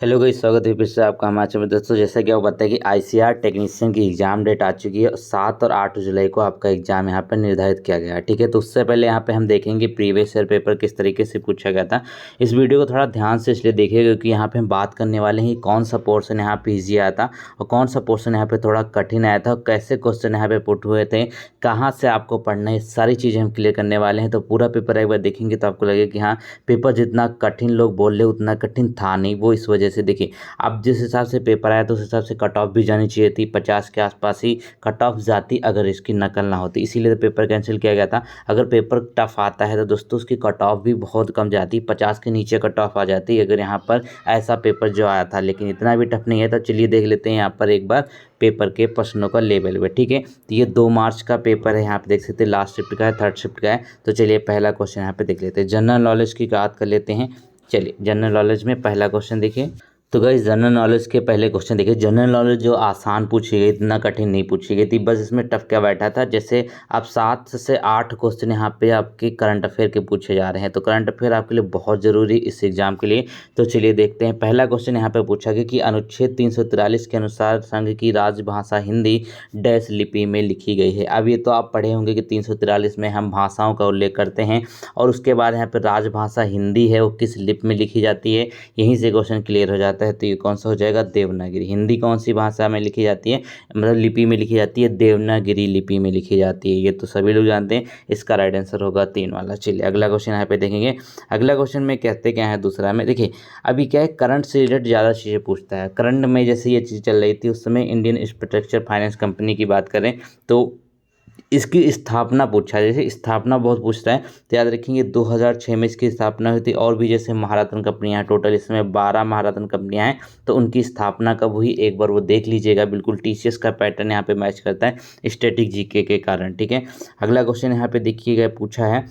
Hello guys, स्वागत है फिर से आपका हमारे चैनल में। दोस्तों, जैसा कि आपको पता है कि आईसीआर टेक्नीशियन की एग्जाम डेट आ चुकी है और 7 और 8 जुलाई को आपका एग्जाम यहाँ पर निर्धारित किया गया है। ठीक है, तो उससे पहले यहाँ पे हम देखेंगे प्रीवियस ईयर पेपर किस तरीके से पूछा गया था। इस वीडियो को थोड़ा ध्यान से इसलिए देखिएगा क्योंकि यहाँ पे हम बात करने वाले हैं कौन सा पोर्सन यहाँ पे ईजी आया था और कौन सा पोर्सन यहाँ पे थोड़ा कठिन आया था और कैसे क्वेश्चन यहाँ पे पुट हुए थे, कहाँ से आपको पढ़ना है, सारी चीज़ें हम क्लियर करने वाले हैं। तो पूरा पेपर एक बार देखेंगे तो आपको लगेगा कि हाँ, पेपर जितना कठिन लोग बोल रहे उतना कठिन था नहीं। वो इस वजह से देखिए, अब जिस हिसाब से पेपर आया तो उस हिसाब से कट ऑफ भी जानी चाहिए थी, 50 के आसपास ही कट ऑफ जाती अगर इसकी नकल ना होती, इसीलिए तो पेपर कैंसिल किया गया था। अगर पेपर टफ आता है तो दोस्तों उसकी कट ऑफ भी बहुत कम जाती, 50 के नीचे कट ऑफ आ जाती अगर यहाँ पर ऐसा पेपर जो आया था। लेकिन इतना भी टफ नहीं है। तो चलिए देख लेते हैं यहाँ पर एक बार पेपर के प्रश्नों का लेवल में। ठीक है, तो ये 2 मार्च का पेपर है, यहाँ पे देख सकते हैं लास्ट शिफ्ट का है, थर्ड शिफ्ट का है। तो चलिए पहला क्वेश्चन यहाँ पे देख लेते हैं। जनरल नॉलेज की बात कर लेते हैं। चलिए जनरल नॉलेज में पहला क्वेश्चन देखिए। तो गाइस, जनरल नॉलेज के पहले क्वेश्चन देखिए। जनरल नॉलेज जो आसान पूछी गई, इतना कठिन नहीं पूछी गई थी, बस इसमें टफ क्या बैठा था। जैसे आप 7 से 8 क्वेश्चन यहाँ पे आपके करंट अफेयर के पूछे जा रहे हैं, तो करंट अफेयर आपके लिए बहुत ज़रूरी इस एग्जाम के लिए। तो चलिए देखते हैं। पहला क्वेश्चन यहाँ पे पूछा गया कि अनुच्छेद 343 के अनुसार संघ की राजभाषा हिंदी डैश लिपि में लिखी गई है। अब ये तो आप पढ़े होंगे कि 343 में हम भाषाओं का उल्लेख करते हैं और उसके बाद यहाँ पर राजभाषा हिंदी है, वो किस लिपि में लिखी जाती है, यहीं से क्वेश्चन क्लियर हो जाता है। तो ये कौन सा हो जाएगा, देवनागरी। हिंदी कौन सी भाषा में लिखी जाती है, मतलब लिपि में लिखी जाती है, देवनागरी लिपि में लिखी जाती है। ये तो सभी लोग जानते हैं। इसका राइट आंसर होगा 3 वाला। चलिए अगला क्वेश्चन यहाँ पे देखेंगे। अगला क्वेश्चन में कहते क्या है, दूसरा में देखिए। अभी क्या है, करंट से रिलेटेड ज़्यादा चीज़ें पूछता है। करंट में जैसे ये चीज़ चल रही थी उस समय इंडियन इंफ्रास्ट्रक्चर फाइनेंस कंपनी की बात करें तो इसकी स्थापना पूछा है। जैसे स्थापना बहुत पूछता है तो याद रखेंगे 2006 में इसकी स्थापना हुई थी। और भी जैसे महारत्न कंपनियां हैं, टोटल इसमें 12 महारत्न कंपनियां हैं, तो उनकी स्थापना कब हुई एक बार वो देख लीजिएगा। बिल्कुल टीसीएस का पैटर्न यहाँ पे मैच करता है स्टैटिक जीके के कारण। ठीक है, अगला क्वेश्चन यहाँ पे देखिएगा पूछा है,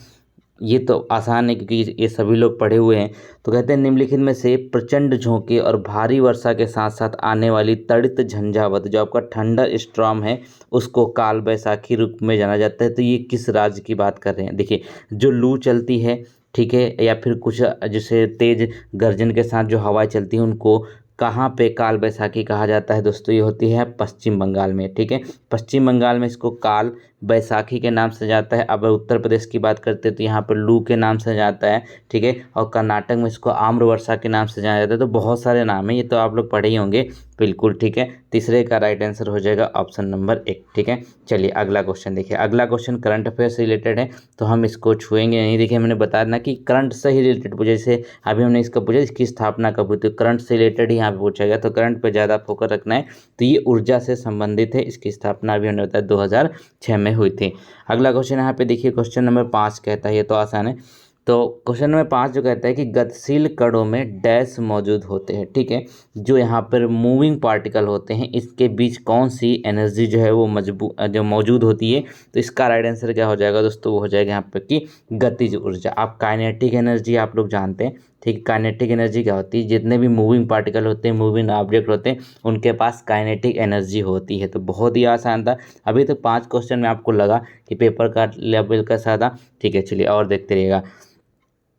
ये तो आसान है क्योंकि ये सभी लोग पढ़े हुए हैं। तो कहते हैं निम्नलिखित में से प्रचंड झोंके और भारी वर्षा के साथ साथ आने वाली तड़ित झंझावत, जो आपका थंडर स्टॉर्म है, उसको काल बैसाखी रूप में जाना जाता है। तो ये किस राज्य की बात कर रहे हैं। देखिए, जो लू चलती है, ठीक है, या फिर कुछ जैसे तेज गर्जन के साथ जो हवाएं चलती हैं, उनको कहाँ पे काल बैसाखी कहा जाता है दोस्तों। ये होती है पश्चिम बंगाल में। ठीक है, पश्चिम बंगाल में इसको काल बैसाखी के नाम से जाता है। अब उत्तर प्रदेश की बात करते हैं तो यहाँ पर लू के नाम से जाता है। ठीक है, और कर्नाटक में इसको आम्र वर्षा के नाम से जाना जाता है। तो बहुत सारे नाम है, ये तो आप लोग पढ़े ही होंगे बिल्कुल। ठीक है, तीसरे का राइट आंसर हो जाएगा ऑप्शन नंबर 1। ठीक है, चलिए अगला क्वेश्चन देखिए। अगला क्वेश्चन करंट अफेयर से रिलेटेड है तो हम इसको छुएंगे नहीं। देखिए, मैंने बताया ना कि करंट से ही रिलेटेड पूछा। जैसे अभी हमने इसका पूछा इसकी स्थापना कब हुई, तो करंट से रिलेटेड ही यहाँ पे पूछा गया, तो करंट पे ज़्यादा फोकस रखना है। तो ये ऊर्जा से संबंधित है। इसकी स्थापना अभी हमने बताया 2006 में हुई थी। अगला क्वेश्चन यहाँ पे देखिए, क्वेश्चन नंबर 5 कहता है, ये तो आसान है। तो क्वेश्चन नंबर 5 जो कहता है कि गतिशील कणों में डैश मौजूद होते हैं। ठीक है, जो यहाँ पर मूविंग पार्टिकल होते हैं, इसके बीच कौन सी एनर्जी जो है वो जो मौजूद होती है। तो इसका राइट आंसर क्या हो जाएगा दोस्तों, वो हो जाएगा यहाँ पर कि गतिज ऊर्जा। आप काइनेटिक एनर्जी आप लोग जानते हैं। ठीक, काइनेटिक एनर्जी क्या होती है, जितने भी मूविंग पार्टिकल होते हैं, मूविंग ऑब्जेक्ट होते हैं, उनके पास काइनेटिक एनर्जी होती है। तो बहुत ही आसान था। अभी तो 5 क्वेश्चन में आपको लगा कि पेपर का लेवल कैसा था। ठीक है, चलिए और देखते रहिएगा।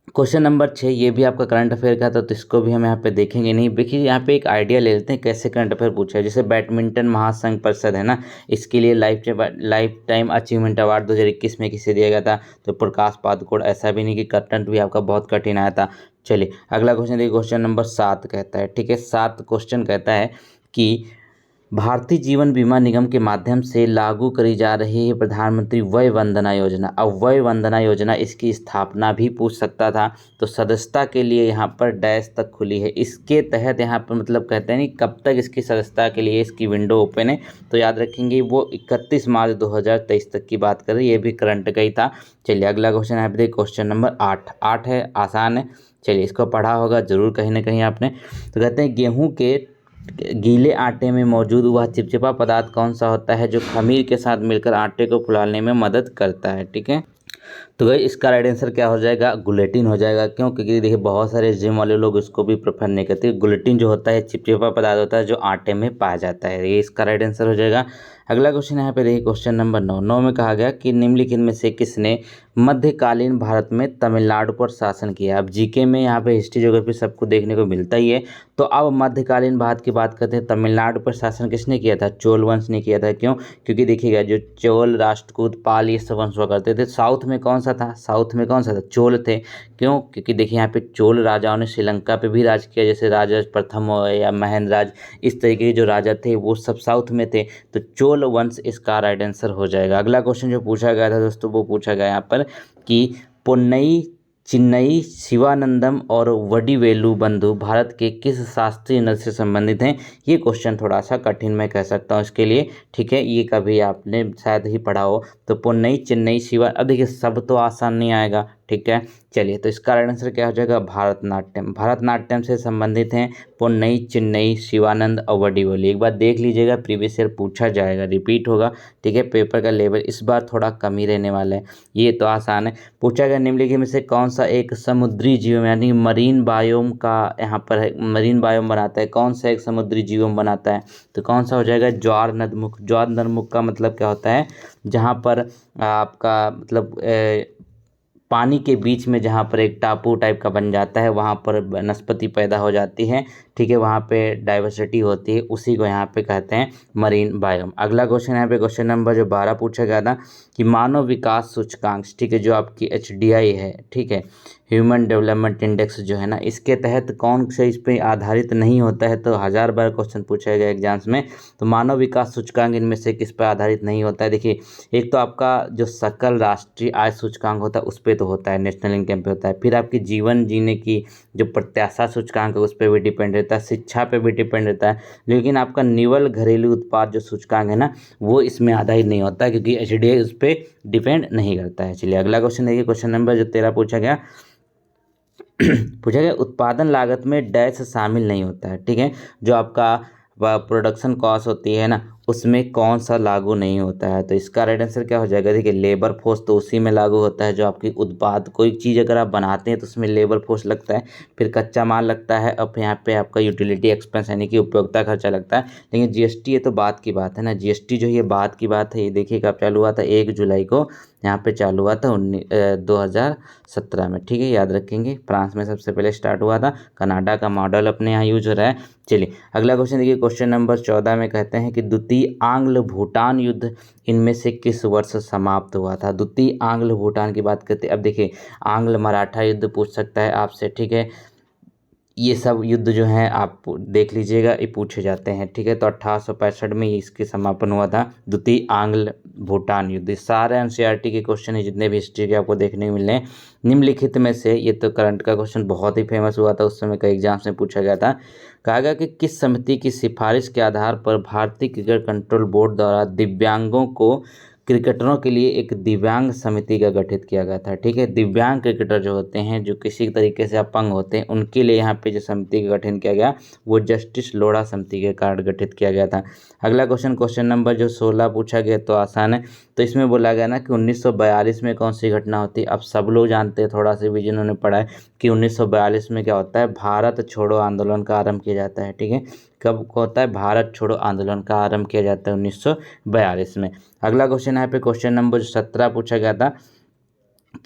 क्वेश्चन नंबर 6 ये भी आपका करंट अफेयर का था, तो इसको भी हम यहाँ पे देखेंगे नहीं। देखिए, यहाँ पे एक आइडिया ले लेते हैं कैसे करंट अफेयर पूछा है। जैसे बैडमिंटन महासंघ परिषद है ना, इसके लिए लाइफ टाइम अचीवमेंट अवार्ड 2021 में किसे दिया गया था, तो प्रकाश पादुकोण। ऐसा भी नहीं कि करंट भी आपका बहुत कठिन आया था। चलिए अगला क्वेश्चन देखिए, क्वेश्चन नंबर 7 कहता है। ठीक है, 7 क्वेश्चन कहता है कि भारतीय जीवन बीमा निगम के माध्यम से लागू करी जा रही है प्रधानमंत्री वय वंदना योजना। अब वय वंदना योजना, इसकी स्थापना भी पूछ सकता था। तो सदस्यता के लिए यहाँ पर डैश तक खुली है। इसके तहत यहाँ पर मतलब कहते हैं नहीं कब तक इसकी सदस्यता के लिए इसकी विंडो ओपन है। तो याद रखेंगे वो 31 मार्च 2023 तक की बात करें। ये भी करंट का ही था। चलिए अगला क्वेश्चन यहाँ पे देखिए, क्वेश्चन नंबर 8 है, आसान है। चलिए इसको पढ़ा होगा जरूर कहीं ना कहीं आपने। तो कहते हैं गेहूं के गीले आटे में मौजूद वह चिपचिपा पदार्थ कौन सा होता है जो खमीर के साथ मिलकर आटे को फुलाने में मदद करता है। ठीक है, तो भाई इसका राइट आंसर क्या हो जाएगा, गुलेटिन हो जाएगा। क्यों, क्योंकि देखिए बहुत सारे जिम वाले लोग इसको भी प्रेफर नहीं करते। गुलेटिन जो होता है चिपचिपा पदार्थ होता है जो आटे में पाया जाता है। ये इसका राइट आंसर हो जाएगा। अगला क्वेश्चन यहाँ पे देखिए, क्वेश्चन नंबर 9 में कहा गया कि निम्नलिखित में से किसने मध्यकालीन भारत में तमिलनाडु पर शासन किया। अब जीके में यहाँ पे हिस्ट्री ज्योग्राफी सबको देखने को मिलता ही है। तो अब मध्यकालीन भारत की बात करते हैं, तमिलनाडु पर शासन किसने किया था? चोल वंश ने किया था। क्यों? क्योंकि देखिएगा जो चोल, राष्ट्रकूट, पाल ये सब वंश हुआ करते थे। साउथ में कौन सा था? साउथ में कौन सा था? चोल थे। क्यों? क्योंकि देखिए यहाँ पे चोल राजाओं ने श्रीलंका पे भी राज किया, जैसे राजा प्रथम हो या महेंद्र राज, इस तरीके के जो राजा थे वो सब साउथ में थे। तो चोल वंश इसका राइट आंसर हो जाएगा। अगला क्वेश्चन जो पूछा गया था दोस्तों, वो पूछा गया यहाँ पर कि पोन्नई चिन्नई शिवानंदम और वडिवेलु बंधु भारत के किस शास्त्रीय नृत्य से संबंधित हैं? ये क्वेश्चन थोड़ा सा कठिन मैं कह सकता हूँ इसके लिए, ठीक है। ये कभी आपने शायद ही पढ़ा हो। तो पोन्नई चिन्नई शिवा, अब देखिए सब तो आसान नहीं आएगा, ठीक है। चलिए, तो इसका राइट आंसर क्या हो जाएगा? भारतनाट्यम। भारतनाट्यम से संबंधित हैं पोन्नई चिन्नई शिवानंद और वडिवेलु। एक बार देख लीजिएगा, प्रीवियस ईयर पूछा जाएगा, रिपीट होगा, ठीक है। पेपर का लेवल इस बार थोड़ा कम ही रहने वाला है। ये तो आसान है। पूछा गया निम्नलिखित में से कौन सा एक समुद्री जीव यानी मरीन बायोम का यहाँ पर है, मरीन बायोम बनाता है? कौन सा एक समुद्री जीवम बनाता है? तो कौन सा हो जाएगा? ज्वार नदमुख। ज्वार नदमुख का मतलब क्या होता है? जहाँ पर आपका मतलब पानी के बीच में जहाँ पर एक टापू टाइप का बन जाता है, वहाँ पर वनस्पति पैदा हो जाती है, ठीक है। वहाँ पे डाइवर्सिटी होती है, उसी को यहाँ पे कहते हैं मरीन बायोम। अगला क्वेश्चन यहाँ पे क्वेश्चन नंबर जो 12 पूछा गया था कि मानव विकास सूचकांक, ठीक है, जो आपकी HDI है, ठीक है, ह्यूमन डेवलपमेंट इंडेक्स जो है ना, इसके तहत कौन से इस पे आधारित नहीं होता है? तो 1000 बार क्वेश्चन पूछा गया एग्जाम्स में। तो मानव विकास सूचकांक इनमें से किस पर आधारित नहीं होता है? देखिए, एक तो आपका जो सकल राष्ट्रीय आय सूचकांक होता है उस पर तो होता है, नेशनल इनकम पे होता है। फिर आपकी जीवन जीने की जो प्रत्याशा सूचकांक है उस पर भी डिपेंड रहता है, शिक्षा पे भी डिपेंड रहता है। लेकिन आपका निवल घरेलू उत्पाद जो सूचकांक है ना, वो इसमें आधारित नहीं होता है, क्योंकि HDI उस पर डिपेंड नहीं करता है। चलिए अगला क्वेश्चन देखिए, क्वेश्चन नंबर जो 13 पूछा गया पूछा गया उत्पादन लागत में डैश शामिल नहीं होता है, ठीक है। जो आपका प्रोडक्शन कॉस्ट होती है ना, उसमें कौन सा लागू नहीं होता है? तो इसका राइट आंसर क्या हो जाएगा? देखिए, लेबर फोर्स तो उसी में लागू होता है जो आपकी उत्पाद, कोई चीज़ अगर आप बनाते हैं तो उसमें लेबर फोर्स लगता है, फिर कच्चा माल लगता है, अब यहाँ पे आपका यूटिलिटी एक्सपेंस यानी कि उपयोगिता खर्चा लगता है। लेकिन GST ये तो बात की बात है ना, GST जो ये बात की बात है। ये देखिए कब चालू हुआ था? 1 जुलाई को यहाँ पे चालू हुआ था 2017 में, ठीक है, याद रखेंगे। फ्रांस में सबसे पहले स्टार्ट हुआ था, कनाडा का मॉडल अपने यहाँ यूज हो रहा है। चलिए अगला क्वेश्चन देखिए, क्वेश्चन नंबर 14 में कहते हैं कि द्वितीय आंग्ल भूटान युद्ध इनमें से किस वर्ष समाप्त हुआ था? द्वितीय आंग्ल भूटान की बात करते हैं। अब देखिए, आंग्ल मराठा युद्ध पूछ सकता है आपसे, ठीक है। ये सब युद्ध जो हैं आप देख लीजिएगा, ये पूछे जाते हैं, ठीक है। तो 1865 में इसके समापन हुआ था, द्वितीय आंग्ल भूटान युद्ध। सारे NCERT के क्वेश्चन है जितने भी हिस्ट्री के आपको देखने को मिल रहे हैं। निम्नलिखित में से, ये तो करंट का क्वेश्चन बहुत ही फेमस हुआ था, उस समय कई एग्जाम्स में पूछा गया था। कहा गया कि किस समिति की सिफारिश के आधार पर भारतीय क्रिकेट कंट्रोल बोर्ड द्वारा दिव्यांगों को क्रिकेटरों के लिए एक दिव्यांग समिति का गठित किया गया था, ठीक है। दिव्यांग क्रिकेटर जो होते हैं, जो किसी तरीके से अपंग होते हैं, उनके लिए यहाँ पे जो समिति का गठन किया गया वो जस्टिस लोढ़ा समिति के कारण गठित किया गया था। अगला क्वेश्चन, क्वेश्चन नंबर जो 16 पूछा गया, तो आसान है। तो इसमें बोला गया ना कि 1942 में कौन सी घटना होती है? अब सब लोग जानते हैं, थोड़ा सा भी जिन्होंने पढ़ा है, कि 1942 में क्या होता है? भारत छोड़ो आंदोलन का आरंभ किया जाता है, ठीक है। कब होता है? भारत छोड़ो आंदोलन का आरंभ किया जाता है 1942 में। अगला क्वेश्चन यहाँ पे क्वेश्चन नंबर 17 पूछा गया था।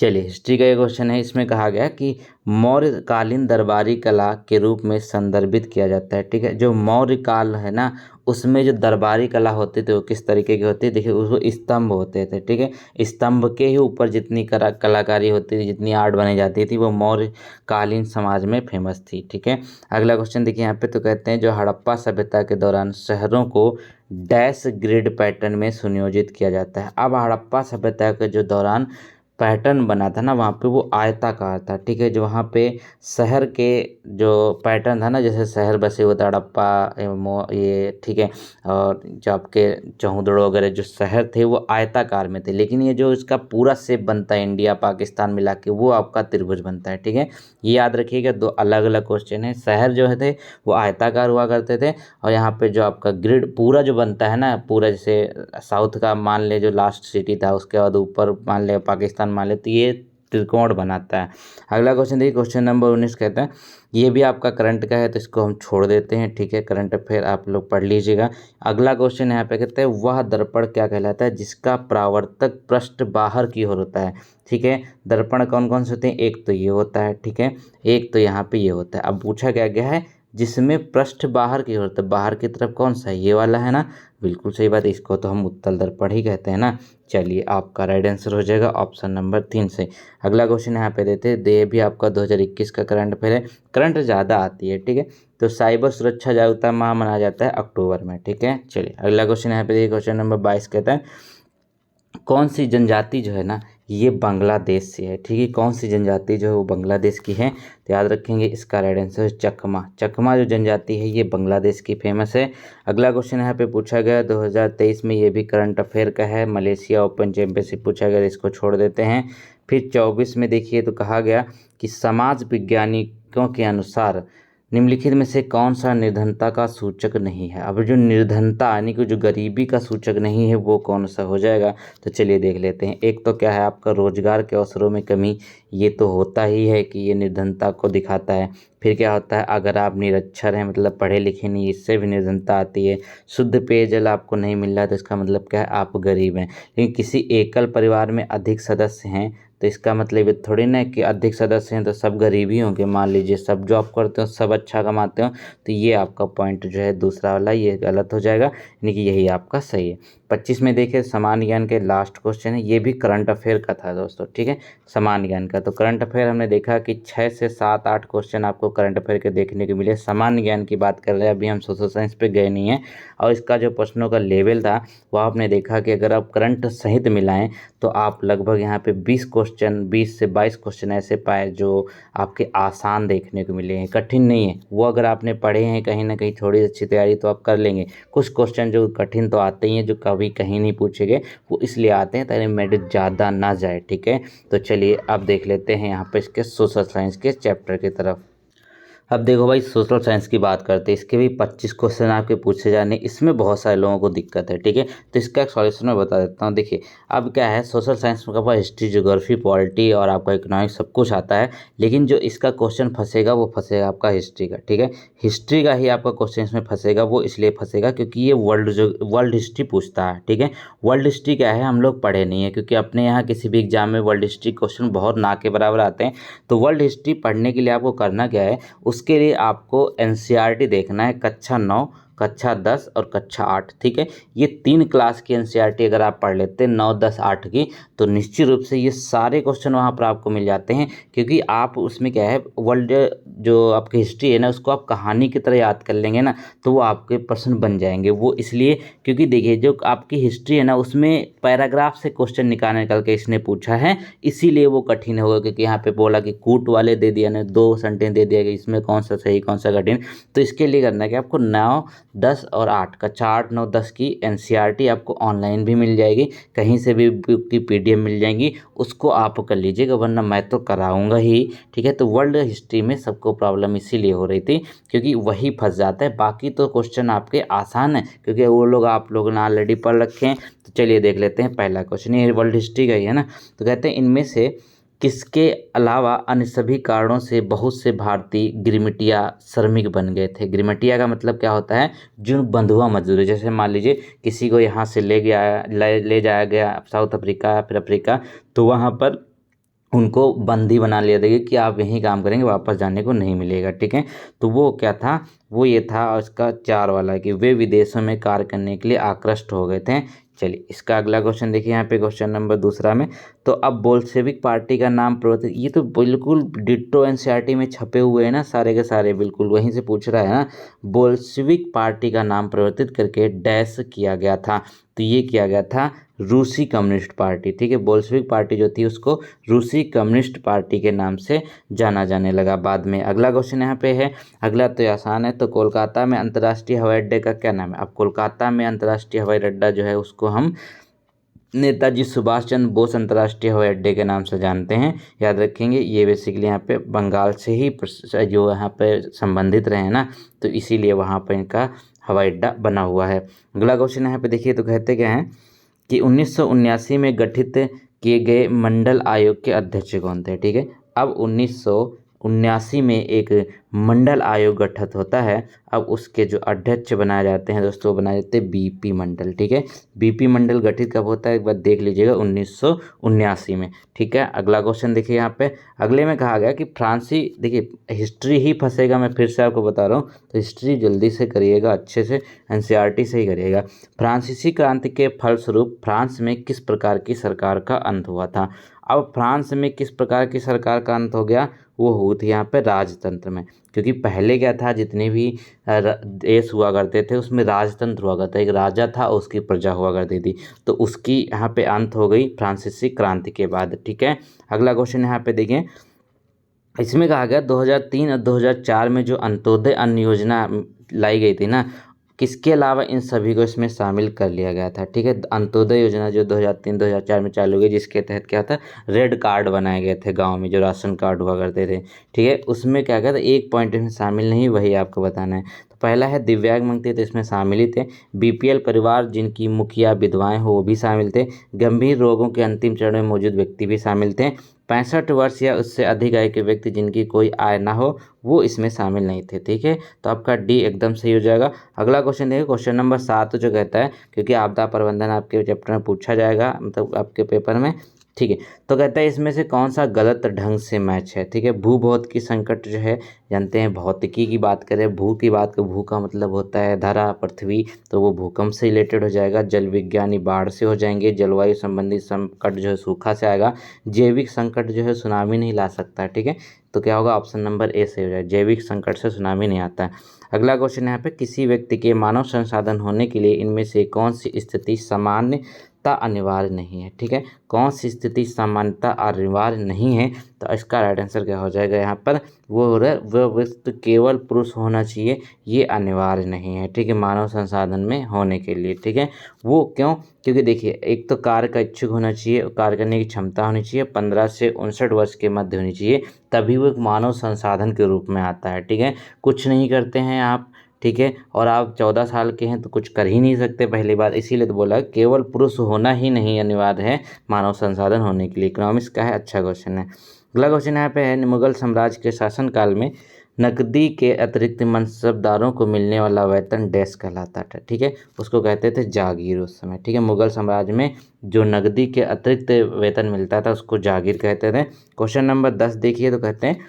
चलिए, हिस्ट्री का ये क्वेश्चन है। इसमें कहा गया कि मौर्यकालीन दरबारी कला के रूप में संदर्भित किया जाता है, ठीक है। जो मौर्य काल है ना, उसमें जो दरबारी कला होती थी वो किस तरीके की होती है? देखिए, उसको स्तंभ होते थे, ठीक है। स्तंभ के ही ऊपर जितनी कलाकारी होती थी, जितनी आर्ट बनाई जाती थी, वो मौर्यकालीन समाज में फेमस थी, ठीक है। अगला क्वेश्चन देखिए यहाँ पे, तो कहते हैं जो हड़प्पा सभ्यता के दौरान शहरों को डैश ग्रिड पैटर्न में सुनियोजित किया जाता है। अब हड़प्पा सभ्यता के जो दौरान पैटर्न बना था ना, वहाँ पे वो आयताकार था, ठीक है। जो वहाँ पे शहर के जो पैटर्न था ना, जैसे शहर बसे हुए थे हड़प्पा ये, ठीक है, और जो आपके चौहदड़ो वगैरह जो शहर थे वो आयताकार में थे। लेकिन ये जो इसका पूरा शेप बनता है इंडिया पाकिस्तान मिला के, वो आपका त्रिभुज बनता है, ठीक है। ये याद रखिएगा, दो अलग अलग क्वेश्चन है। शहर जो थे वो आयताकार हुआ करते थे, और यहाँ पे जो आपका ग्रिड पूरा जो बनता है ना, पूरा जैसे साउथ का मान ले जो लास्ट सिटी था, उसके बाद ऊपर मान ले पाकिस्तान मान ले, तो ये त्रिकोण बनाता है। अगला क्वेश्चन देखिए, क्वेश्चन नंबर 19 कहता है, ये भी आपका करंट का है तो इसको हम छोड़ देते हैं, ठीक है, करंट अफेयर आप लोग पढ़ लीजिएगा। अगला क्वेश्चन यहाँ पे कहते हैं, वह दर्पण क्या कहलाता है जिसका परावर्तक पृष्ठ बाहर की ओर होता है, ठीक है। दर्पण कौन कौन से होते हैं, एक तो ये होता है, ठीक है, एक तो यहाँ पे ये होता है। अब पूछा क्या गया है, जिसमें पृष्ठ बाहर की ओर होता है, बाहर की तरफ कौन सा है, ये वाला है ना, बिल्कुल सही बात है, इसको तो हम उत्तल दर्पण ही कहते हैं ना। चलिए आपका राइट आंसर हो जाएगा ऑप्शन नंबर 3 से। अगला क्वेश्चन यहाँ पे देते हैं, ये भी आपका 2021 का करंट अफेयर है, करंट ज़्यादा आती है, ठीक है। तो साइबर सुरक्षा जागरूकता माह मनाया जाता है अक्टूबर में, ठीक है। चलिए अगला क्वेश्चन यहाँ पे देखिए, क्वेश्चन नंबर 22 कहता है, कौन सी जनजाति जो है ना ये बांग्लादेश से है, ठीक है, कौन सी जनजाति जो है वो बांग्लादेश की है, तो याद रखेंगे इसका राइट आंसर है चकमा। चकमा जो जनजाति है ये बांग्लादेश की फेमस है। अगला क्वेश्चन यहाँ पे पूछा गया 2023 में, ये भी करंट अफेयर का है, मलेशिया ओपन चैंपियनशिप पूछा गया, इसको छोड़ देते हैं। फिर 24 में देखिए तो कहा गया कि समाज वैज्ञानिकों के अनुसार निम्नलिखित में से कौन सा निर्धनता का सूचक नहीं है। अब जो निर्धनता यानी कि जो गरीबी का सूचक नहीं है वो कौन सा हो जाएगा, तो चलिए देख लेते हैं। एक तो क्या है आपका रोजगार के अवसरों में कमी, ये तो होता ही है कि ये निर्धनता को दिखाता है। फिर क्या होता है, अगर आप निरक्षर हैं मतलब पढ़े लिखे नहीं, इससे भी निर्धनता आती है। शुद्ध पेयजल आपको नहीं मिल रहा है तो इसका मतलब क्या है, आप गरीब हैं। लेकिन किसी एकल परिवार में अधिक सदस्य हैं तो इसका मतलब ये थोड़ी ना कि अधिक सदस्य हैं तो सब गरीब ही होंगे। मान लीजिए सब जॉब करते हो, सब अच्छा कमाते हो, तो ये आपका पॉइंट जो है दूसरा वाला ये गलत हो जाएगा, यानी कि यही आपका सही है। 25 में देखिए सामान्य ज्ञान के लास्ट क्वेश्चन है, ये भी करंट अफेयर का था दोस्तों, ठीक है, सामान्य ज्ञान का। तो करंट अफेयर हमने देखा कि 6 से 7-8 क्वेश्चन आपको करंट अफेयर के देखने को मिले। सामान्य ज्ञान की बात कर रहे हैं, अभी हम सोशल साइंस पे गए नहीं हैं। और इसका जो प्रश्नों का लेवल था वो आपने देखा कि अगर आप करंट सहित मिलाएं तो आप लगभग यहाँ पे 20 से 22 क्वेश्चन ऐसे पाए जो आपके आसान देखने को मिले हैं, कठिन नहीं है। वो अगर आपने पढ़े हैं कहीं ना कहीं थोड़ी अच्छी तैयारी तो आप कर लेंगे। कुछ क्वेश्चन जो कठिन तो आते ही हैं, जो कभी कहीं नहीं पूछे गए, वो इसलिए आते हैं ताकि मेरिट ज़्यादा ना जाए, ठीक है। तो चलिए अब देख लेते हैं यहाँ पे इसके सोशल साइंस के चैप्टर की तरफ। अब देखो भाई, सोशल साइंस की बात करते हैं, इसके भी 25 क्वेश्चन आपके पूछे जाने, इसमें बहुत सारे लोगों को दिक्कत है, ठीक है। तो इसका एक सॉल्यूशन मैं बता देता हूँ। देखिए अब क्या है, सोशल साइंस में आपका हिस्ट्री, ज्योग्राफी, पॉलिटी और आपका इकोनॉमिक्स सब कुछ आता है, लेकिन जो इसका क्वेश्चन फंसेगा वो फंसेगा आपका हिस्ट्री का, ठीक है। हिस्ट्री का ही आपका क्वेश्चन इसमें फंसेगा, वो इसलिए फंसेगा क्योंकि ये वर्ल्ड हिस्ट्री पूछता है, ठीक है। वर्ल्ड हिस्ट्री क्या है हम लोग पढ़े नहीं है, क्योंकि अपने यहाँ किसी भी एग्जाम में वर्ल्ड हिस्ट्री क्वेश्चन बहुत ना के बराबर आते हैं। तो वर्ल्ड हिस्ट्री पढ़ने के लिए आपको करना क्या है, उसके लिए आपको एनसीईआरटी देखना है, कक्षा 9, कक्षा 10 और कक्षा 8, ठीक है। ये 3 क्लास की एनसीईआरटी अगर आप पढ़ लेते हैं 9, 10, 8 की, तो निश्चित रूप से ये सारे क्वेश्चन वहाँ पर आपको मिल जाते हैं। क्योंकि आप उसमें क्या है, वर्ल्ड जो आपकी हिस्ट्री है ना उसको आप कहानी की तरह याद कर लेंगे ना, तो वो आपके प्रश्न बन जाएंगे। वो इसलिए क्योंकि देखिए जो आपकी हिस्ट्री है ना उसमें पैराग्राफ से क्वेश्चन निकाल के इसने पूछा है, इसीलिए वो कठिन होगा। क्योंकि यहाँ पे बोला कि कूट वाले दे दिया ना, 2 सेंटेंस दे दिया कि इसमें कौन सा सही कौन सा कठिन। तो इसके लिए करना है कि आपको 9, 10 और 8, कक्षा 8, 9, 10 की एनसीईआरटी आपको ऑनलाइन भी मिल जाएगी, कहीं से भी की पीडीएफ मिल जाएंगी, उसको आप कर लीजिएगा, वरना मैं तो कराऊंगा ही, ठीक है। तो वर्ल्ड हिस्ट्री में सबको प्रॉब्लम इसीलिए हो रही थी क्योंकि वही फंस जाता है। बाकी तो क्वेश्चन आपके आसान है क्योंकि वो लोग आप लोगों ने ऑलरेडी पढ़ रखे हैं। तो चलिए देख लेते हैं पहला क्वेश्चन, ये वर्ल्ड हिस्ट्री का ही है ना। तो कहते हैं इनमें से किसके अलावा अन्य सभी कारणों से बहुत से भारतीय गिरमिटिया श्रमिक बन गए थे। गिरमिटिया का मतलब क्या होता है, जो बंधुआ मजदूर, जैसे मान लीजिए किसी को यहाँ से ले जाया गया साउथ अफ्रीका फिर अफ्रीका, तो वहाँ पर उनको बंदी बना लिया था कि आप यहीं काम करेंगे, वापस जाने को नहीं मिलेगा, ठीक है। तो वो क्या था, वो ये था, और इसका 4 वाला कि वे विदेशों में कार्य करने के लिए आकृष्ट हो गए थे। चलिए इसका अगला क्वेश्चन देखिए, यहाँ पे क्वेश्चन नंबर दूसरा में, तो अब बोल्शेविक पार्टी का नाम प्रवर्तित, ये तो बिल्कुल डिट्टो एनसीईआरटी में छपे हुए हैं ना सारे के सारे, बिल्कुल वहीं से पूछ रहा है ना। बोल्शेविक पार्टी का नाम परिवर्तित करके डैश किया गया था, तो ये किया गया था रूसी कम्युनिस्ट पार्टी, ठीक है। बोल्शेविक पार्टी जो थी उसको रूसी कम्युनिस्ट पार्टी के नाम से जाना जाने लगा बाद में। अगला क्वेश्चन यहाँ पे है, अगला तो आसान है, तो कोलकाता में अंतर्राष्ट्रीय हवाई अड्डे का क्या नाम है। अब कोलकाता में अंतर्राष्ट्रीय हवाई अड्डा जो है उसको हम नेताजी सुभाष चंद्र बोस अंतर्राष्ट्रीय हवाई अड्डे के नाम से जानते हैं, याद रखेंगे। ये बेसिकली यहाँ पे बंगाल से ही जो यहाँ पे संबंधित रहे हैं ना, तो इसीलिए वहाँ पर इनका हवाई अड्डा बना हुआ है। अगला क्वेश्चन यहाँ पे देखिए, तो कहते क्या हैं कि 1979 में गठित किए गए मंडल आयोग के अध्यक्ष कौन थे। ठीक है, अब 1979 में एक मंडल आयोग गठित होता है। अब उसके जो अध्यक्ष बनाए जाते हैं दोस्तों, बनाए जाते हैं बीपी मंडल। ठीक है, बीपी मंडल गठित कब होता है एक बार देख लीजिएगा, 1979 में। ठीक है, अगला क्वेश्चन देखिए यहाँ पे, अगले में कहा गया कि फ्रांसी, देखिए हिस्ट्री ही फंसेगा, मैं फिर से आपको बता रहा हूँ, तो हिस्ट्री जल्दी से करिएगा, अच्छे से एनसीईआरटी से ही करिएगा। फ्रांसीसी क्रांति के फलस्वरूप फ्रांस में किस प्रकार की सरकार का अंत हुआ था। अब फ्रांस में किस प्रकार की सरकार का अंत हो गया, वो हुई थी यहाँ पे राजतंत्र में। क्योंकि पहले क्या था, जितने भी देश हुआ करते थे उसमें राजतंत्र हुआ करता, एक राजा था उसकी प्रजा हुआ करती थी, तो उसकी यहाँ पे अंत हो गई फ्रांसीसी क्रांति के बाद। ठीक है, अगला क्वेश्चन यहाँ पे देखें, इसमें कहा गया 2003 और 2004 में जो अंत्योदय अन्न योजना लाई गई थी ना, किसके अलावा इन सभी को इसमें शामिल कर लिया गया था। ठीक है, अंत्योदय योजना जो 2003-2004 में चालू हुई, जिसके तहत क्या था, रेड कार्ड बनाए गए थे गांव में, जो राशन कार्ड हुआ करते थे। ठीक है, उसमें क्या क्या था, एक पॉइंट इसमें शामिल नहीं, वही आपको बताना है। तो पहला है दिव्यांग मंगते, तो इसमें शामिल ही थे। बीपीएल परिवार जिनकी मुखिया विधवाएं हो वो भी शामिल थे। गंभीर रोगों के अंतिम चरण में मौजूद व्यक्ति भी शामिल थे। 65 वर्ष या उससे अधिक आयु के व्यक्ति जिनकी कोई आय ना हो वो इसमें शामिल नहीं थे। ठीक है, तो आपका डी एकदम सही हो जाएगा। अगला क्वेश्चन देखिए, क्वेश्चन नंबर 7 जो कहता है, क्योंकि आपदा प्रबंधन आपके चैप्टर में पूछा जाएगा, मतलब आपके पेपर में। ठीक है, तो कहता है इसमें से कौन सा गलत ढंग से मैच है। ठीक है, भूभौतिकी संकट जो है, जानते हैं भौतिकी की बात करें, भू की बात करें, भू का मतलब होता है धरा, पृथ्वी, तो वो भूकंप से रिलेटेड हो जाएगा। जल विज्ञानी बाढ़ से हो जाएंगे। जलवायु संबंधी संकट जो है सूखा से आएगा। जैविक संकट जो है सुनामी नहीं ला सकता है। ठीक है, तो क्या होगा, ऑप्शन नंबर ए से हो जाए, जैविक संकट से सुनामी नहीं आता है। अगला क्वेश्चन यहाँ पे, किसी व्यक्ति के मानव संसाधन होने के लिए इनमें से कौन सी स्थिति सामान्यता अनिवार्य नहीं है। ठीक है, कौन सी स्थिति सामान्यता अनिवार्य नहीं है, तो इसका राइट आंसर क्या हो जाएगा यहाँ पर, वो हो रहा है वह व्यक्ति केवल पुरुष होना चाहिए, ये अनिवार्य नहीं है। ठीक है, मानव संसाधन में होने के लिए। ठीक है, वो क्यों, क्योंकि देखिए एक तो कार्य का इच्छुक होना चाहिए, कार्य करने की क्षमता होनी चाहिए, 15 से 59 वर्ष के मध्य होनी चाहिए, तभी वो एक मानव संसाधन के रूप में आता है। ठीक है, कुछ नहीं करते हैं आप, ठीक है, और आप 14 साल के हैं तो कुछ कर ही नहीं सकते, पहली बात, इसीलिए तो बोला केवल पुरुष होना ही नहीं अनिवार्य है मानव संसाधन होने के लिए। इकोनॉमिक्स का है, अच्छा क्वेश्चन है। अगला क्वेश्चन यहाँ पे है, मुगल साम्राज्य के शासनकाल में नकदी के अतिरिक्त मनसबदारों को मिलने वाला वेतन डैश कहलाता था। ठीक है, उसको कहते थे जागीर उस समय। ठीक है, मुगल साम्राज्य में जो नकदी के अतिरिक्त वेतन मिलता था उसको जागीर कहते थे। क्वेश्चन नंबर 10 देखिए, तो कहते हैं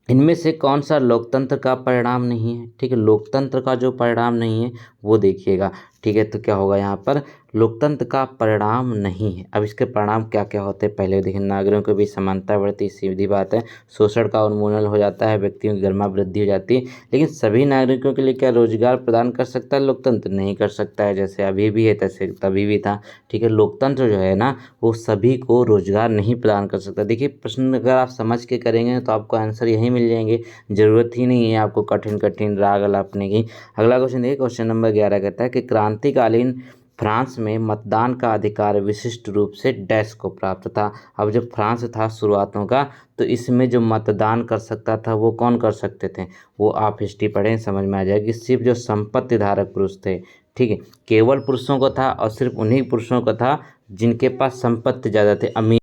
इनमें से कौन सा लोकतंत्र का परिणाम नहीं है। ठीक है, लोकतंत्र का जो परिणाम नहीं है वो देखिएगा। ठीक है, तो क्या होगा यहाँ पर, लोकतंत्र का परिणाम नहीं है। अब इसके परिणाम क्या क्या होते हैं पहले देखिए, नागरिकों के बीच समानता बढ़ती, सीधी बात है, शोषण का उन्मूलन हो जाता है, व्यक्तियों की गरिमा वृद्धि हो जाती है। लेकिन सभी नागरिकों के लिए क्या रोजगार प्रदान कर सकता है लोकतंत्र, नहीं कर सकता है। जैसे अभी भी है तैसे तभी भी था। ठीक है, लोकतंत्र जो है ना वो सभी को रोजगार नहीं प्रदान कर सकता। देखिए प्रश्न अगर आप समझ के करेंगे तो आपको आंसर यही मिल जाएंगे, जरूरत ही नहीं है आपको कठिन कठिन राग अलापने की। अगला क्वेश्चन देखिए, क्वेश्चन नंबर 11 कहता है कि क्रांतिकालीन फ्रांस में मतदान का अधिकार विशिष्ट रूप से डैश को प्राप्त था। अब जब फ्रांस था शुरुआतों का, तो इसमें जो मतदान कर सकता था वो कौन कर सकते थे, वो आप हिस्ट्री पढ़ें समझ में आ जाएगी, सिर्फ जो संपत्ति धारक पुरुष थे। ठीक है, केवल पुरुषों को था और सिर्फ उन्हीं पुरुषों को था जिनके पास संपत्ति ज़्यादा थे, अमीर।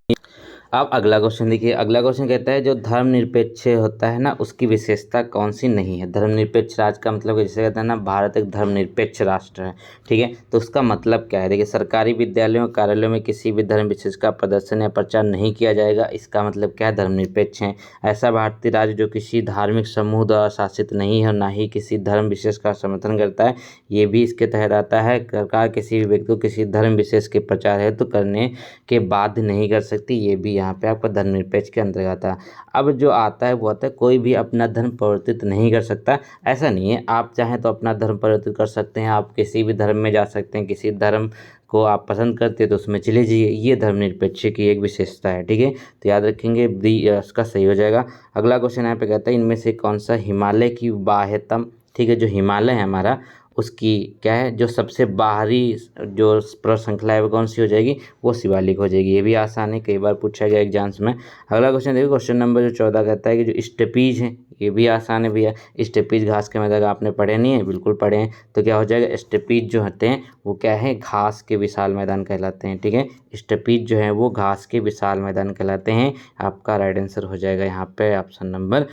अब अगला क्वेश्चन देखिए, अगला क्वेश्चन कहता है जो धर्मनिरपेक्ष होता है ना उसकी विशेषता कौन सी नहीं है। धर्मनिरपेक्ष राज का मतलब जैसे कहते हैं ना, भारत एक धर्मनिरपेक्ष राष्ट्र है। ठीक है, तो उसका मतलब क्या है, देखिए सरकारी विद्यालयों कार्यालयों में किसी भी धर्म विशेष का प्रदर्शन या प्रचार नहीं किया जाएगा, इसका मतलब क्या है, धर्मनिरपेक्ष है। ऐसा भारतीय राज्य जो किसी धार्मिक समूह द्वारा शासित नहीं है, ना ही किसी धर्म विशेष का समर्थन करता है, ये भी इसके तहत आता है। सरकार किसी भी व्यक्ति को किसी धर्म विशेष के प्रचार हेतु करने के बाध्य नहीं कर सकती, ये भी यहाँ पे आपका धर्मनिरपेक्ष के अंतर्गत आता है। अब जो आता है वो आता है कोई भी अपना धर्म परिवर्तित नहीं कर सकता। ऐसा नहीं है, आप चाहें तो अपना धर्म परिवर्तित कर सकते हैं, आप किसी भी धर्म में जा सकते हैं, किसी धर्म को आप पसंद करते हैं तो उसमें चले जाइए, ये धर्मनिरपेक्ष की एक विशेषता है। ठीक है, तो याद रखेंगे बी इसका सही हो जाएगा। अगला क्वेश्चन यहाँ पे कहता है इनमें से कौन सा हिमालय की बाह्यतम, ठीक है, जो हिमालय है हमारा उसकी क्या है जो सबसे बाहरी जो प्रश्न श्रृंखला है वो कौन सी हो जाएगी, वो शिवालिक हो जाएगी। ये भी आसान है, कई बार पूछा गया एग्जाम्स में। अगला क्वेश्चन देखो, क्वेश्चन नंबर जो 14 कहता है कि जो स्टेपीज है, ये भी आसान है भैया। स्टेपीज घास के मैदान आपने पढ़े नहीं है, बिल्कुल पढ़े हैं। तो क्या हो जाएगा, स्टेपीज जो होते हैं वो क्या है, घास के विशाल मैदान कहलाते हैं। ठीक है, स्टेपीज जो है वो घास के विशाल मैदान कहलाते हैं। आपका राइट आंसर हो जाएगा यहाँ पे ऑप्शन नंबर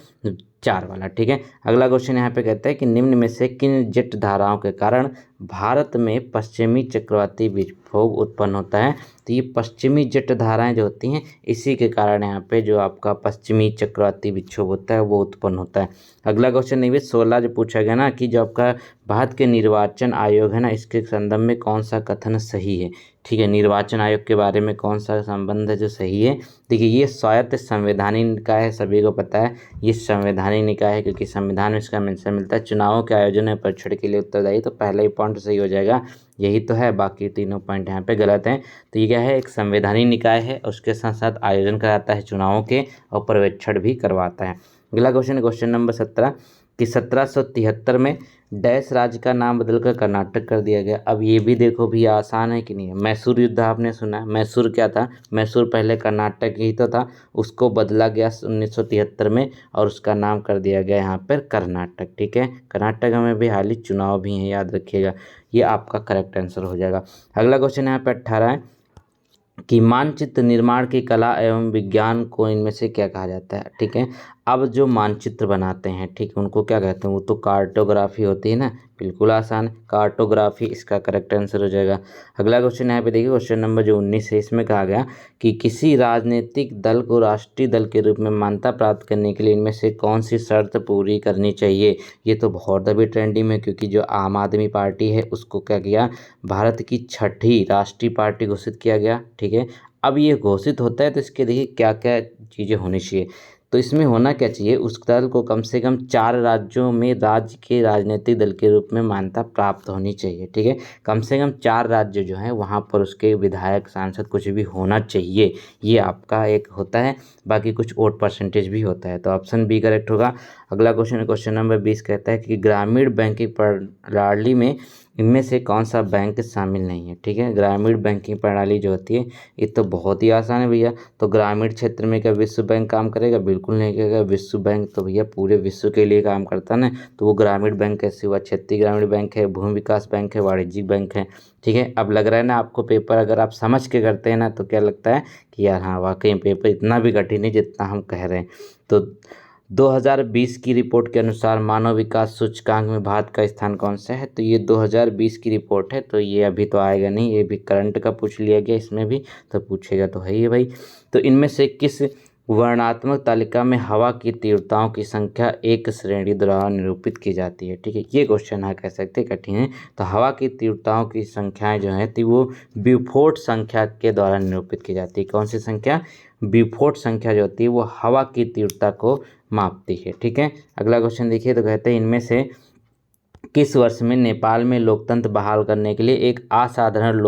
4 वाला। ठीक है, अगला क्वेश्चन यहाँ पे कहता है कि निम्न में से किन जेट धाराओं के कारण भारत में पश्चिमी चक्रवाती विक्षोभ उत्पन्न होता है। तो ये पश्चिमी जेट धाराएं जो होती हैं, इसी के कारण यहाँ पे जो आपका पश्चिमी चक्रवाती विक्षोभ होता है वो उत्पन्न होता है। अगला क्वेश्चन नहीं 16 जो पूछा गया ना कि जो आपका भारत के निर्वाचन आयोग है ना, इसके संदर्भ में कौन सा कथन सही है। ठीक है, निर्वाचन आयोग के बारे में कौन सा संबंध है जो सही है। देखिए, ये स्वायत्त संवैधानिक निकाय है, सभी को पता है ये संवैधानिक निकाय है, क्योंकि संविधान में इसका मेंशन मिलता है। चुनावों के आयोजन में परीक्षण के लिए उत्तरदायी, तो पहला ही पॉइंट सही हो जाएगा, यही तो है। बाकी तीनों पॉइंट यहाँ पे गलत हैं। तो ये क्या है, एक संवैधानिक निकाय है, उसके साथ साथ आयोजन कराता है चुनावों के और पर्यवेक्षण भी करवाता है। अगला क्वेश्चन, क्वेश्चन नंबर 17 कि 1773 में डैश राज्य का नाम बदलकर कर्नाटक कर दिया गया। अब ये भी देखो भी आसान है कि नहीं है। मैसूर युद्ध आपने सुना है, मैसूर क्या था, मैसूर पहले कर्नाटक ही तो था, उसको बदला गया 1973 में और उसका नाम कर दिया गया यहाँ पर कर्नाटक। ठीक है, कर्नाटक में भी हाल ही चुनाव भी हैं, याद रखिएगा। ये आपका करेक्ट आंसर हो जाएगा। अगला क्वेश्चन यहाँ पे 18 है कि मानचित्र निर्माण की कला एवं विज्ञान को इनमें से क्या कहा जाता है। ठीक है, अब जो मानचित्र बनाते हैं, ठीक है, उनको क्या कहते हैं, वो तो कार्टोग्राफी होती है ना। बिल्कुल आसान, कार्टोग्राफी इसका करेक्ट आंसर हो जाएगा। अगला क्वेश्चन यहाँ पे देखिए, क्वेश्चन नंबर जो 19 है, इसमें कहा गया कि किसी राजनीतिक दल को राष्ट्रीय दल के रूप में मान्यता प्राप्त करने के लिए इनमें से कौन सी शर्त पूरी करनी चाहिए। ये तो बहुत अभी ट्रेंडिंग में, क्योंकि जो आम आदमी पार्टी है उसको क्या किया, भारत की 6ठी राष्ट्रीय पार्टी घोषित किया गया। ठीक है, अब ये घोषित होता है तो इसके देखिए क्या क्या चीज़ें होनी चाहिए। तो इसमें होना क्या चाहिए, उस दल को कम से कम 4 राज्यों में राज्य के राजनीतिक दल के रूप में मान्यता प्राप्त होनी चाहिए। ठीक है, कम से कम 4 राज्य जो हैं वहाँ पर उसके विधायक सांसद कुछ भी होना चाहिए, ये आपका एक होता है। बाकी कुछ वोट परसेंटेज भी होता है, तो ऑप्शन बी करेक्ट होगा। अगला क्वेश्चन, क्वेश्चन नंबर 20 कहता है कि ग्रामीण बैंकिंग प्रणाली में इनमें से कौन सा बैंक शामिल नहीं है। ठीक है, ग्रामीण बैंकिंग प्रणाली जो होती है ये तो बहुत ही आसान है भैया। तो ग्रामीण क्षेत्र में क्या विश्व बैंक काम करेगा, बिल्कुल नहीं करेगा। विश्व बैंक तो भैया पूरे विश्व के लिए काम करता है ना, तो वो ग्रामीण बैंक कैसे हुआ। क्षेत्रीय ग्रामीण बैंक है, भूमि विकास बैंक है, वाणिज्यिक बैंक है। ठीक है, अब लग रहा है ना आपको पेपर अगर आप समझ के करते हैं ना तो क्या लगता है कि यार हाँ वाकई पेपर इतना भी कठिन है जितना हम कह रहे हैं। तो 2020 की रिपोर्ट के अनुसार मानव विकास सूचकांक में भारत का स्थान कौन सा है। तो ये 2020 की रिपोर्ट है, तो ये अभी तो आएगा नहीं, ये भी करंट का पूछ लिया गया इसमें भी, तो पूछेगा तो है ही भाई। तो इनमें से किस वर्णनात्मक तालिका में हवा की तीव्रताओं की संख्या एक श्रेणी द्वारा निरूपित की जाती है। ठीक है, ये क्वेश्चन है कह सकते हैं कठिन है। तो हवा की तीव्रताओं की संख्याएं जो है तो वो ब्यूफोर्ट संख्या के द्वारा निरूपित की जाती है। कौन सी संख्या, ब्यूफोर्ट संख्या जो होती है वो हवा की तीव्रता को मापती है। ठीक है, अगला क्वेश्चन देखिए, तो कहते हैं इनमें से किस वर्ष में नेपाल में लोकतंत्र बहाल करने के लिए एक असाधारण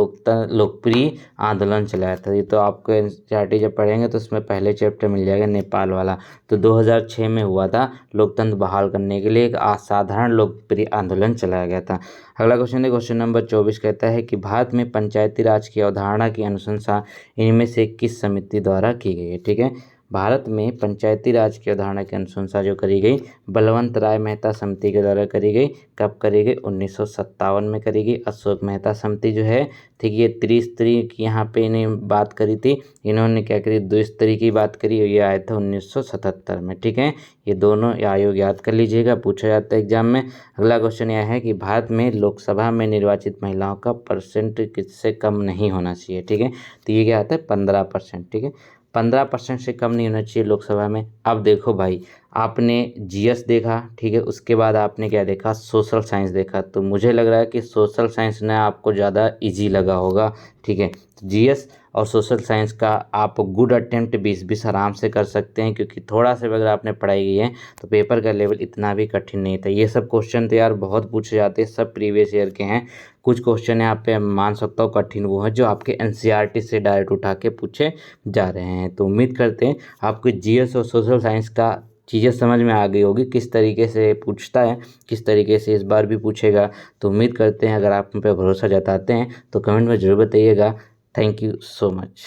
लोकप्रिय आंदोलन चलाया था। ये तो आपको एनसीईआरटी जब पढ़ेंगे तो उसमें पहले चैप्टर मिल जाएगा नेपाल वाला। तो 2006 में हुआ था, लोकतंत्र बहाल करने के लिए एक असाधारण लोकप्रिय आंदोलन चलाया गया था। अगला क्वेश्चन है, क्वेश्चन नंबर 24 कहता है कि भारत में पंचायती राज की अवधारणा की अनुशंसा इनमें से किस समिति द्वारा की गई है। ठीक है, भारत में पंचायती राज की अवधारणा की अनुशंसा जो करी गई बलवंत राय मेहता समिति के द्वारा करी गई। कब करी गई, 1957 में करी गई। अशोक मेहता समिति जो है, ठीक, ये त्रिस्तरीय की यहाँ पे इन्हें बात करी थी, इन्होंने क्या करी, द्विस्तरीय की बात करी, ये आया था 1977 में। ठीक है, ये दोनों आयोग याद कर लीजिएगा, पूछा जाता है एग्जाम में। अगला क्वेश्चन यह है कि भारत में लोकसभा में निर्वाचित महिलाओं का परसेंट किससे कम नहीं होना चाहिए। ठीक है, तो ये क्या आता है 15%। ठीक है, 15% से कम नहीं होना चाहिए लोकसभा में। अब देखो भाई, आपने जीएस देखा, ठीक है, उसके बाद आपने क्या देखा, सोशल साइंस देखा। तो मुझे लग रहा है कि सोशल साइंस ने आपको ज़्यादा इजी लगा होगा। ठीक है, तो जीएस और सोशल साइंस का आप गुड अटेम्प्ट 20-20 आराम से कर सकते हैं, क्योंकि थोड़ा सा अगर आपने पढ़ाई की है तो पेपर का लेवल इतना भी कठिन नहीं था। ये सब क्वेश्चन तो यार बहुत पूछे जाते हैं, सब प्रीवियस ईयर के हैं। कुछ क्वेश्चन यहाँ पे मान सकता हूँ कठिन वो है जो आपके एनसीईआरटी से डायरेक्ट उठा के पूछे जा रहे हैं। तो उम्मीद करते हैं आपको जीएस और सोशल साइंस का चीज़ें समझ में आ गई होगी किस तरीके से पूछता है, किस तरीके से इस बार भी पूछेगा। तो उम्मीद करते हैं अगर आप हम पे भरोसा जताते हैं तो कमेंट में ज़रूर बताइएगा। Thank you so much.